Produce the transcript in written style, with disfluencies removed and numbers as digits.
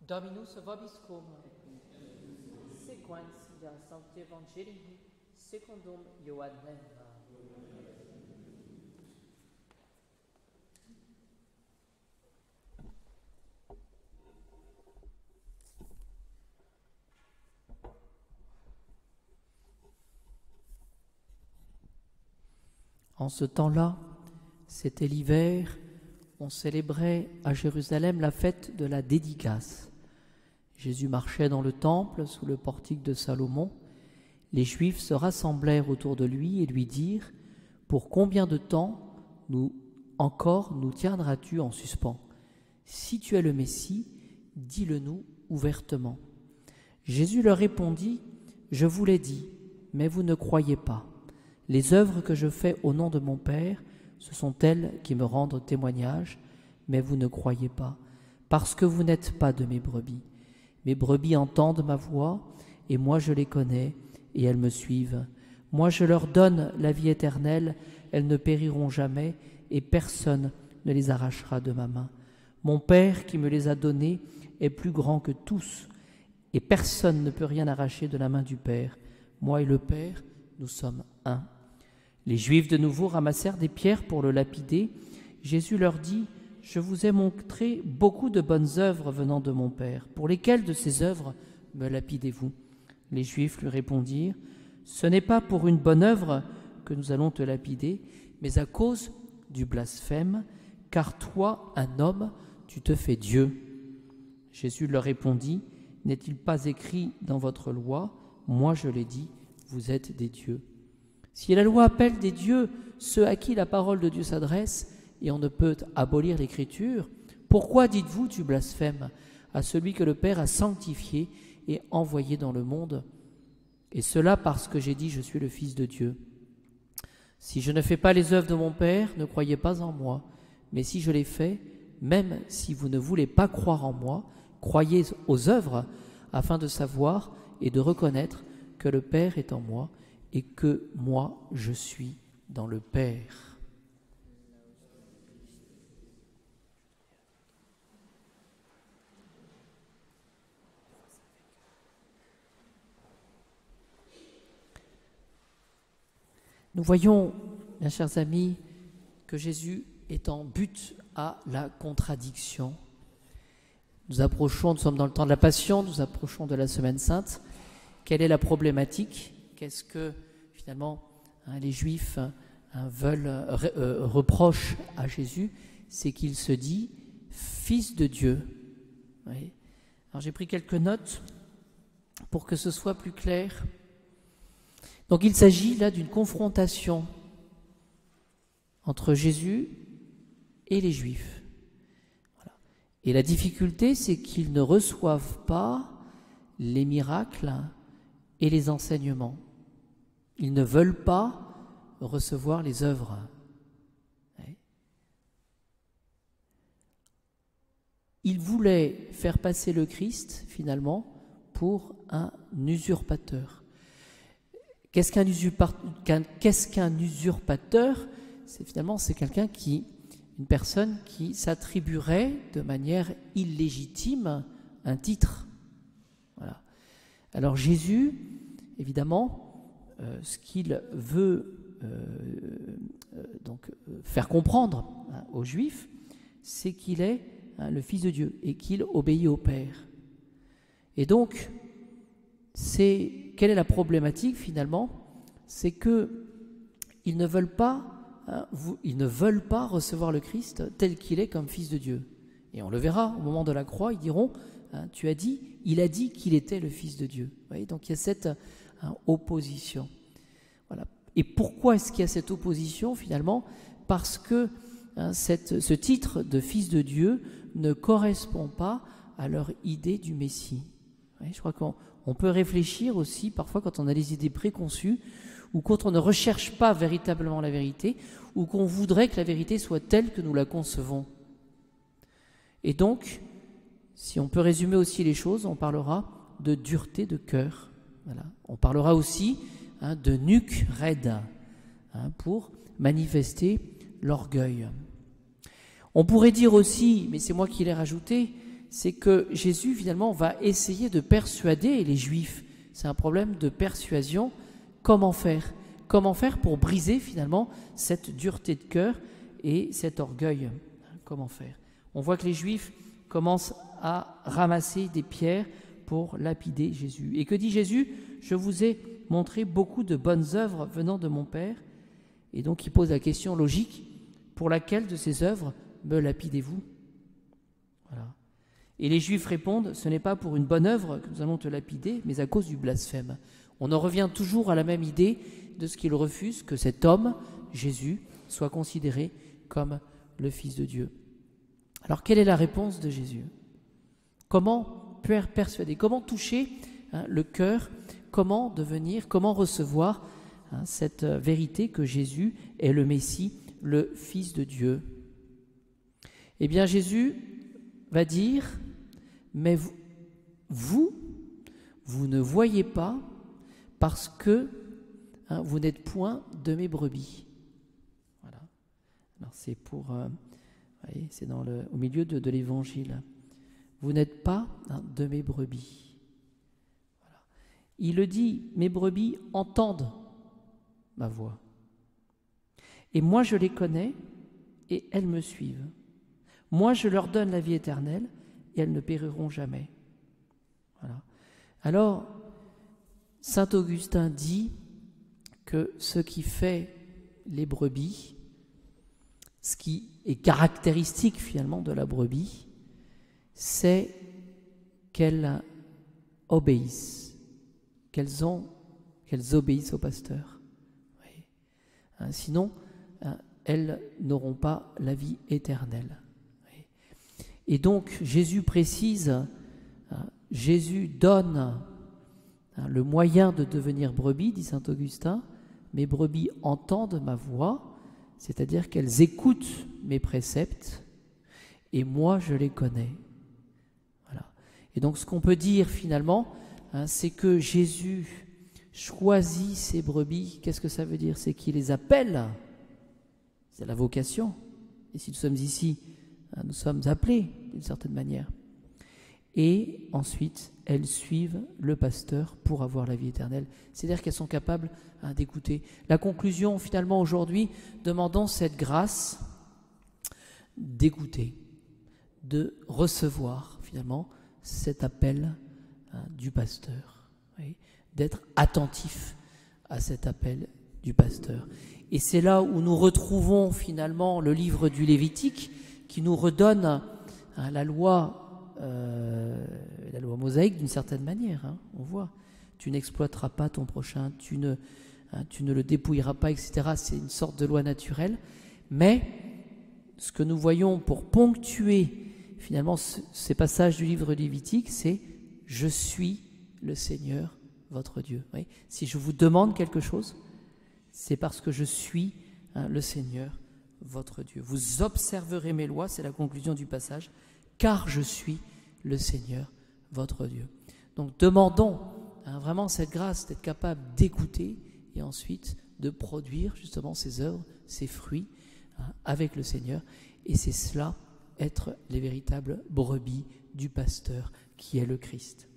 Dominus vobiscum, sequentia Sancti Evangelii secundum Ioannem. En ce temps-là, c'était l'hiver, on célébrait à Jérusalem la fête de la dédicace. Jésus marchait dans le temple sous le portique de Salomon. Les Juifs se rassemblèrent autour de lui et lui dirent « Pour combien de temps nous tiendras-tu en suspens ? Si tu es le Messie, dis-le-nous ouvertement. » Jésus leur répondit « Je vous l'ai dit, mais vous ne croyez pas. Les œuvres que je fais au nom de mon Père, ce sont elles qui me rendent témoignage, mais vous ne croyez pas, parce que vous n'êtes pas de mes brebis. Mes brebis entendent ma voix, et moi je les connais, et elles me suivent. Moi je leur donne la vie éternelle, elles ne périront jamais, et personne ne les arrachera de ma main. Mon Père qui me les a donnés est plus grand que tous, et personne ne peut rien arracher de la main du Père. Moi et le Père, nous sommes un. » Les Juifs de nouveau ramassèrent des pierres pour le lapider. Jésus leur dit « Je vous ai montré beaucoup de bonnes œuvres venant de mon Père. Pour lesquelles de ces œuvres me lapidez-vous » Les Juifs lui répondirent « Ce n'est pas pour une bonne œuvre que nous allons te lapider, mais à cause du blasphème, car toi, un homme, tu te fais Dieu. » Jésus leur répondit « N'est-il pas écrit dans votre loi ? Moi je l'ai dit, vous êtes des dieux. » Si la loi appelle des dieux ceux à qui la parole de Dieu s'adresse, et on ne peut abolir l'Écriture, pourquoi dites-vous tu blasphèmes à celui que le Père a sanctifié et envoyé dans le monde? Et cela parce que j'ai dit je suis le Fils de Dieu. Si je ne fais pas les œuvres de mon Père, ne croyez pas en moi. Mais si je les fais, même si vous ne voulez pas croire en moi, croyez aux œuvres afin de savoir et de reconnaître que le Père est en moi et que moi, je suis dans le Père. Nous voyons, mes chers amis, que Jésus est en but à la contradiction. Nous sommes dans le temps de la Passion, nous approchons de la Semaine Sainte. Quelle est la problématique ? Qu'est-ce que, finalement, les Juifs reprochent à Jésus ? C'est qu'il se dit « Fils de Dieu ». Oui. Alors j'ai pris quelques notes pour que ce soit plus clair. Donc il s'agit là d'une confrontation entre Jésus et les Juifs. Voilà. Et la difficulté, c'est qu'ils ne reçoivent pas les miracles et les enseignements. Ils ne veulent pas recevoir les œuvres. Oui. Ils voulaient faire passer le Christ, finalement, pour un usurpateur. Qu'est-ce qu'un usurpateur ? C'est une personne qui s'attribuerait de manière illégitime un titre. Voilà. Alors Jésus, évidemment, ce qu'il veut faire comprendre aux Juifs, c'est qu'il est le Fils de Dieu et qu'il obéit au Père. Et donc, quelle est la problématique finalement ? C'est qu'ils ne veulent pas recevoir le Christ tel qu'il est comme Fils de Dieu. Et on le verra au moment de la croix, ils diront il a dit qu'il était le Fils de Dieu. Vous voyez, donc il y a cette opposition. Voilà. Et pourquoi est-ce qu'il y a cette opposition finalement ? Parce que ce titre de Fils de Dieu ne correspond pas à leur idée du Messie. Vous voyez, je crois qu'on peut réfléchir aussi parfois quand on a des idées préconçues ou quand on ne recherche pas véritablement la vérité ou qu'on voudrait que la vérité soit telle que nous la concevons. Et donc, si on peut résumer aussi les choses, on parlera de dureté de cœur. Voilà. On parlera aussi de nuque raide pour manifester l'orgueil. On pourrait dire aussi, mais c'est moi qui l'ai rajouté, c'est que Jésus finalement va essayer de persuader les Juifs. C'est un problème de persuasion. Comment faire? Comment faire pour briser finalement cette dureté de cœur et cet orgueil? Comment faire? On voit que les Juifs commencent à ramasser des pierres pour lapider Jésus. Et que dit Jésus? Je vous ai montré beaucoup de bonnes œuvres venant de mon Père. Et donc il pose la question logique, pour laquelle de ces œuvres me lapidez-vous? Voilà. Et les Juifs répondent, ce n'est pas pour une bonne œuvre que nous allons te lapider, mais à cause du blasphème. On en revient toujours à la même idée de ce qu'ils refusent, que cet homme, Jésus, soit considéré comme le Fils de Dieu. Alors quelle est la réponse de Jésus? Comment persuader? Comment toucher le cœur? Comment devenir, comment recevoir cette vérité que Jésus est le Messie, le Fils de Dieu? Eh bien Jésus va dire, mais vous ne voyez pas parce que vous n'êtes point de mes brebis. Voilà. Alors c'est pour, voyez, c'est au milieu de l'évangile. Vous n'êtes pas de mes brebis. Voilà. Il le dit, mes brebis entendent ma voix. Et moi je les connais et elles me suivent. Moi je leur donne la vie éternelle et elles ne périront jamais. Voilà. Alors, saint Augustin dit que ce qui fait les brebis, ce qui est caractéristique finalement de la brebis, c'est qu'elles obéissent, qu'elles obéissent au pasteur. Oui. Sinon, elles n'auront pas la vie éternelle. Oui. Et donc, Jésus précise, Jésus donne le moyen de devenir brebis, dit saint Augustin. Mes brebis entendent ma voix, c'est-à-dire qu'elles écoutent mes préceptes, et moi je les connais. Voilà. Et donc ce qu'on peut dire finalement, c'est que Jésus choisit ses brebis. Qu'est-ce que ça veut dire? C'est qu'il les appelle. C'est la vocation. Et si nous sommes ici, nous sommes appelés d'une certaine manière. Et ensuite, elles suivent le pasteur pour avoir la vie éternelle. C'est-à-dire qu'elles sont capables d'écouter. La conclusion, finalement, aujourd'hui, demandons cette grâce d'écouter, de recevoir, finalement, cet appel du pasteur, oui, d'être attentif à cet appel du pasteur. Et c'est là où nous retrouvons, finalement, le livre du Lévitique, qui nous redonne la loi mosaïque d'une certaine manière, on voit. Tu n'exploiteras pas ton prochain, tu ne le dépouilleras pas, etc. C'est une sorte de loi naturelle. Mais ce que nous voyons pour ponctuer finalement ces passages du livre lévitique, c'est « Je suis le Seigneur, votre Dieu ». Oui. Si je vous demande quelque chose, c'est parce que je suis le Seigneur, votre Dieu. Vous observerez mes lois, c'est la conclusion du passage, car je suis le Seigneur, votre Dieu. Donc demandons vraiment cette grâce d'être capable d'écouter et ensuite de produire justement ces œuvres, ces fruits avec le Seigneur. Et c'est cela, être les véritables brebis du pasteur qui est le Christ.